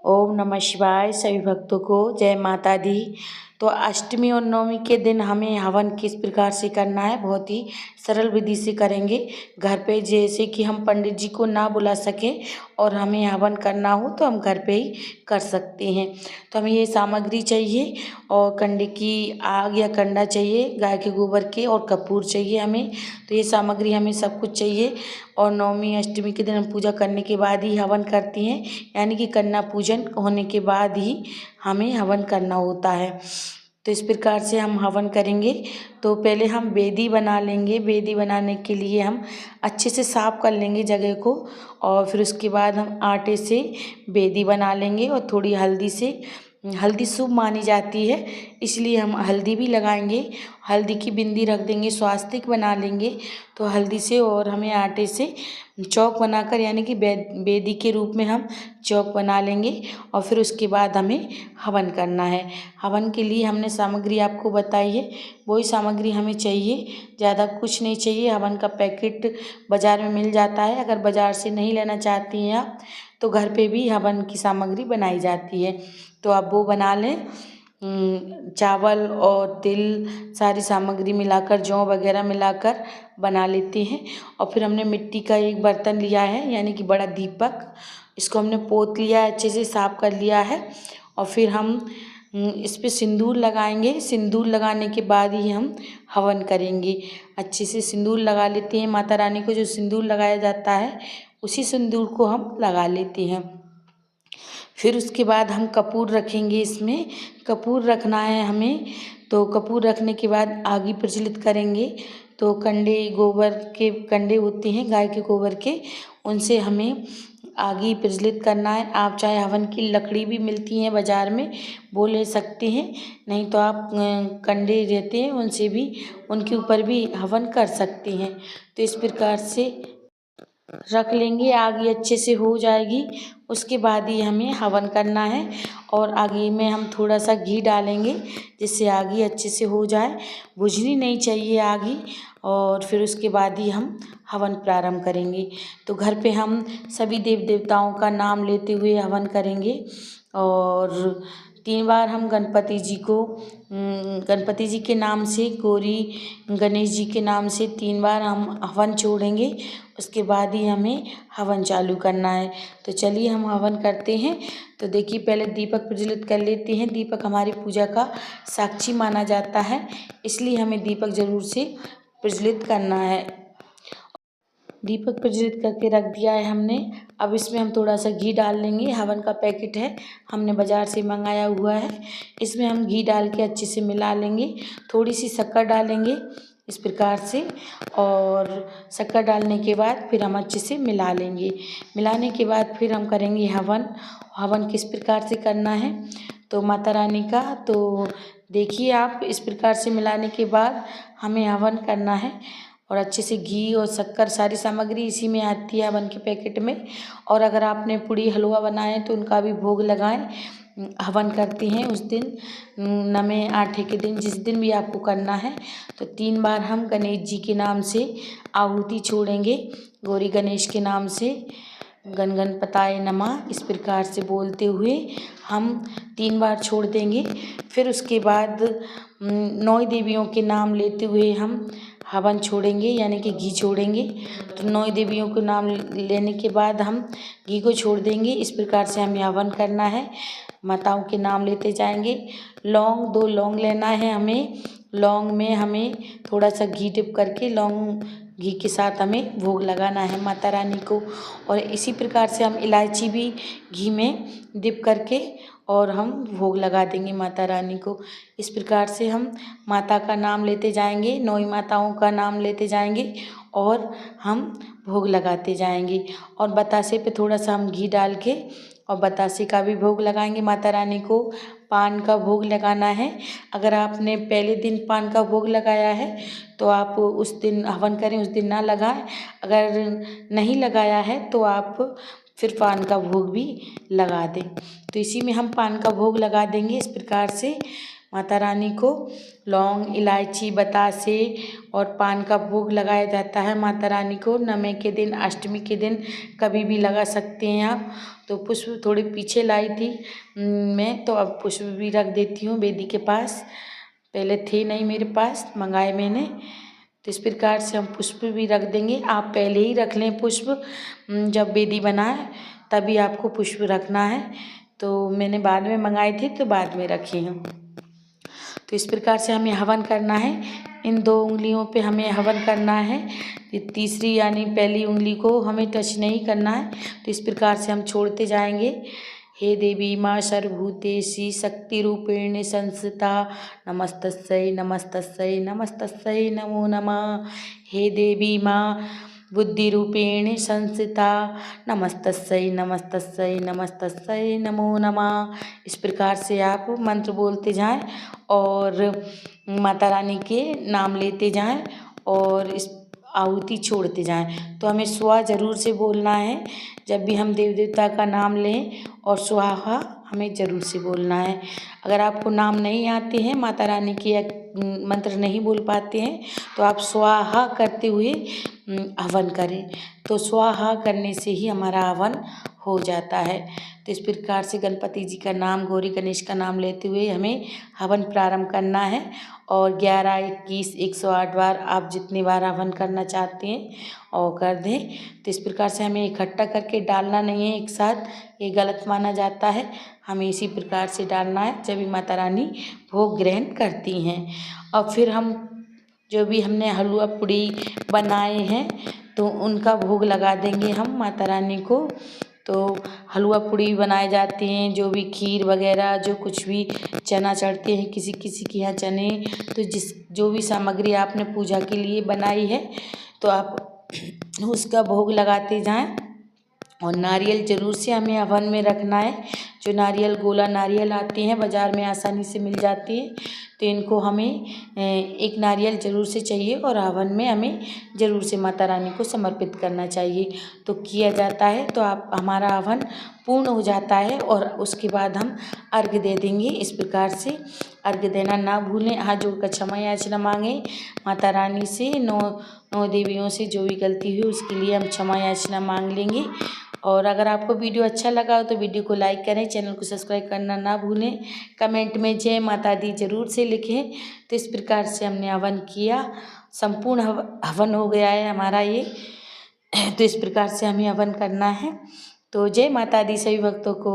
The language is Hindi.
ओम नमः शिवाय। सभी भक्तों को जय माता दी। तो अष्टमी और नवमी के दिन हमें हवन किस प्रकार से करना है, बहुत ही सरल विधि से करेंगे घर पे। जैसे कि हम पंडित जी को ना बुला सकें और हमें हवन करना हो तो हम घर पे ही कर सकते हैं। तो हमें ये सामग्री चाहिए और कंडे की आग या कंडा चाहिए, गाय के गोबर के, और कपूर चाहिए हमें। तो ये सामग्री हमें सब कुछ चाहिए। और नवमी अष्टमी के दिन हम पूजा करने के बाद ही हवन करती हैं, यानी कि कन्या पूजन होने के बाद ही हमें हवन करना होता है। तो इस प्रकार से हम हवन करेंगे। तो पहले हम बेदी बना लेंगे। बेदी बनाने के लिए हम अच्छे से साफ कर लेंगे जगह को, और फिर उसके बाद हम आटे से बेदी बना लेंगे और थोड़ी हल्दी से। हल्दी शुभ मानी जाती है, इसलिए हम हल्दी भी लगाएंगे। हल्दी की बिंदी रख देंगे, स्वास्तिक बना लेंगे। तो हल्दी से और हमें आटे से चौक बनाकर, यानी कि बेदी के रूप में हम चौक बना लेंगे। और फिर उसके बाद हमें हवन करना है। हवन के लिए हमने सामग्री आपको बताई है, वही सामग्री हमें चाहिए, ज़्यादा कुछ नहीं चाहिए। हवन का पैकेट बाज़ार में मिल जाता है। अगर बाज़ार से नहीं लेना चाहती हैं आप, तो घर पे भी हवन की सामग्री बनाई जाती है, तो आप वो बना लें। चावल और तिल, सारी सामग्री मिलाकर, जौ वगैरह मिलाकर बना लेते हैं। और फिर हमने मिट्टी का एक बर्तन लिया है, यानी कि बड़ा दीपक। इसको हमने पोत लिया है, अच्छे से साफ कर लिया है। और फिर हम इस पे सिंदूर लगाएंगे। सिंदूर लगाने के बाद ही हम हवन करेंगे। अच्छे से सिंदूर लगा लेते हैं। माता रानी को जो सिंदूर लगाया जाता है, उसी सिंदूर को हम लगा लेते हैं। फिर उसके बाद हम कपूर रखेंगे। इसमें कपूर रखना है हमें। तो कपूर रखने के बाद आग प्रज्वलित करेंगे। तो कंडे, गोबर के कंडे होते हैं गाय के गोबर के, उनसे हमें आग प्रज्वलित करना है। आप चाहे हवन की लकड़ी भी मिलती हैं बाज़ार में, वो ले सकते हैं। नहीं तो आप कंडे रहते हैं, उनसे भी, उनके ऊपर भी हवन कर सकते हैं। तो इस प्रकार से रख लेंगे। आग अच्छे से हो जाएगी, उसके बाद ही हमें हवन करना है। और आगे में हम थोड़ा सा घी डालेंगे, जिससे आग अच्छे से हो जाए। बुझनी नहीं चाहिए आग। और फिर उसके बाद ही हम हवन प्रारंभ करेंगे। तो घर पे हम सभी देव देवताओं का नाम लेते हुए हवन करेंगे। और 3 बार हम गणपति जी के नाम से, गौरी गणेश जी के नाम से 3 बार हम हवन छोड़ेंगे। उसके बाद ही हमें हवन चालू करना है। तो चलिए हम हवन करते हैं। तो देखिए, पहले दीपक प्रज्वलित कर लेते हैं। दीपक हमारी पूजा का साक्षी माना जाता है, इसलिए हमें दीपक जरूर से प्रज्वलित करना है। दीपक प्रज्वलित करके रख दिया है हमने। अब इसमें हम थोड़ा सा घी डाल लेंगे। हवन का पैकेट है, हमने बाज़ार से मंगाया हुआ है। इसमें हम घी डाल के अच्छे से मिला लेंगे। थोड़ी सी शक्कर डालेंगे इस प्रकार से। और शक्कर डालने के बाद फिर हम अच्छे से मिला लेंगे। मिलाने के बाद फिर हम करेंगे हवन। हवन किस प्रकार से करना है, तो माता रानी का, तो देखिए आप, इस प्रकार से मिलाने के बाद हमें हवन करना है। और अच्छे से घी और शक्कर, सारी सामग्री इसी में आती है हवन के पैकेट में। और अगर आपने पूड़ी हलवा बनाए तो उनका भी भोग लगाएं। हवन करते हैं उस दिन, नवे आठे के दिन, जिस दिन भी आपको करना है। तो 3 बार हम गणेश जी के नाम से आहुति छोड़ेंगे। गौरी गणेश के नाम से गण गणपताय नमः, इस प्रकार से बोलते हुए हम 3 बार छोड़ देंगे। फिर उसके बाद 9 देवियों के नाम लेते हुए हम हवन छोड़ेंगे, यानी कि घी छोड़ेंगे। तो 9 देवियों को नाम लेने के बाद हम घी को छोड़ देंगे। इस प्रकार से हमें हवन करना है। माताओं के नाम लेते जाएंगे। लौंग, 2 लौंग लेना है हमें। लौंग में हमें थोड़ा सा घी डिप करके, लौंग घी के साथ हमें भोग लगाना है माता रानी को। और इसी प्रकार से हम इलायची भी घी में डिप करके और हम भोग लगा देंगे माता रानी को। इस प्रकार से हम माता का नाम लेते जाएंगे, 9 माताओं का नाम लेते जाएंगे और हम भोग लगाते जाएंगे। और बतासे पे थोड़ा सा हम घी डाल के और बतासे का भी भोग लगाएंगे माता रानी को। पान का भोग लगाना है। अगर आपने पहले दिन पान का भोग लगाया है तो आप उस दिन हवन करें, उस दिन ना लगाएं। अगर नहीं लगाया है तो आप फिर पान का भोग भी लगा दें। तो इसी में हम पान का भोग लगा देंगे। इस प्रकार से माता रानी को लौंग, इलायची, बतासे और पान का भोग लगाया जाता है माता रानी को नवमी के दिन, अष्टमी के दिन कभी भी लगा सकते हैं आप। तो पुष्प थोड़े पीछे लाई थी मैं, तो अब पुष्प भी रख देती हूँ वेदी के पास। पहले थे नहीं मेरे पास, मंगाए मैंने। तो इस प्रकार से हम पुष्प भी रख देंगे। आप पहले ही रख लें पुष्प, जब वेदी बनाए तभी आपको पुष्प रखना है। तो मैंने बाद में मंगाए थे तो बाद में रखी हूँ। तो इस प्रकार से हमें हवन करना है। इन 2 उंगलियों पे हमें हवन करना है। ये तीसरी यानी पहली उंगली को हमें टच नहीं करना है। तो इस प्रकार से हम छोड़ते जाएंगे। हे देवी माँ सर्वभूतेषु शक्तिरूपेण संस्थिता नमस्तस्यै नमस्तस्यै नमस्तस्यै नमो नमः। हे देवी माँ बुद्धिरूपेण संस्थिता नमस्तस्यै नमस्तस्यै नमस्तस्यै नमो नमः। इस प्रकार से आप मंत्र बोलते जाएं और माता रानी के नाम लेते जाएं और इस आहुति छोड़ते जाएं। तो हमें स्वाहा ज़रूर से बोलना है जब भी हम देव देवता का नाम लें, और स्वाहा हमें ज़रूर से बोलना है। अगर आपको नाम नहीं आते हैं, माता रानी के मंत्र नहीं बोल पाते हैं, तो आप स्वाहा करते हुए हवन करें। तो स्वाहा करने से ही हमारा हवन हो जाता है। तो इस प्रकार से गणपति जी का नाम, गौरी गणेश का नाम लेते हुए हमें हवन प्रारंभ करना है। और 11, 21, 108 बार आप जितनी बार हवन करना चाहते हैं और कर दें। तो इस प्रकार से हमें इकट्ठा करके डालना नहीं है एक साथ, ये गलत माना जाता है। हमें इसी प्रकार से डालना है जब भी माता रानी भोग ग्रहण करती हैं। और फिर हम जो भी हमने हलवा पूड़ी बनाए हैं तो उनका भोग लगा देंगे हम माता रानी को। तो हलवा पूड़ी बनाए जाते हैं, जो भी खीर वगैरह जो कुछ भी, चना चढ़ते हैं किसी किसी के यहाँ चने। तो जो भी सामग्री आपने पूजा के लिए बनाई है तो आप उसका भोग लगाते जाएं। और नारियल ज़रूर से हमें हवन में रखना है। जो नारियल, गोला नारियल आते हैं बाज़ार में आसानी से मिल जाती है, तो इनको हमें एक नारियल ज़रूर से चाहिए और हवन में हमें ज़रूर से माता रानी को समर्पित करना चाहिए। तो किया जाता है तो आप हमारा हवन पूर्ण हो जाता है और उसके बाद हम अर्घ्य दे देंगे। इस प्रकार से अर्घ्य देना ना भूलें। हाथ जोड़कर क्षमा याचना मांगें माता रानी से। 9 देवियों से जो भी गलती हुई उसके लिए हम क्षमा याचना मांग लेंगे। और अगर आपको वीडियो अच्छा लगा हो तो वीडियो को लाइक करें, चैनल को सब्सक्राइब करना ना भूलें। कमेंट में जय माता दी ज़रूर से लिखें। तो इस प्रकार से हमने हवन किया, संपूर्ण हवन हो गया है हमारा ये। तो इस प्रकार से हमें हवन करना है। तो जय माता दी सभी भक्तों को।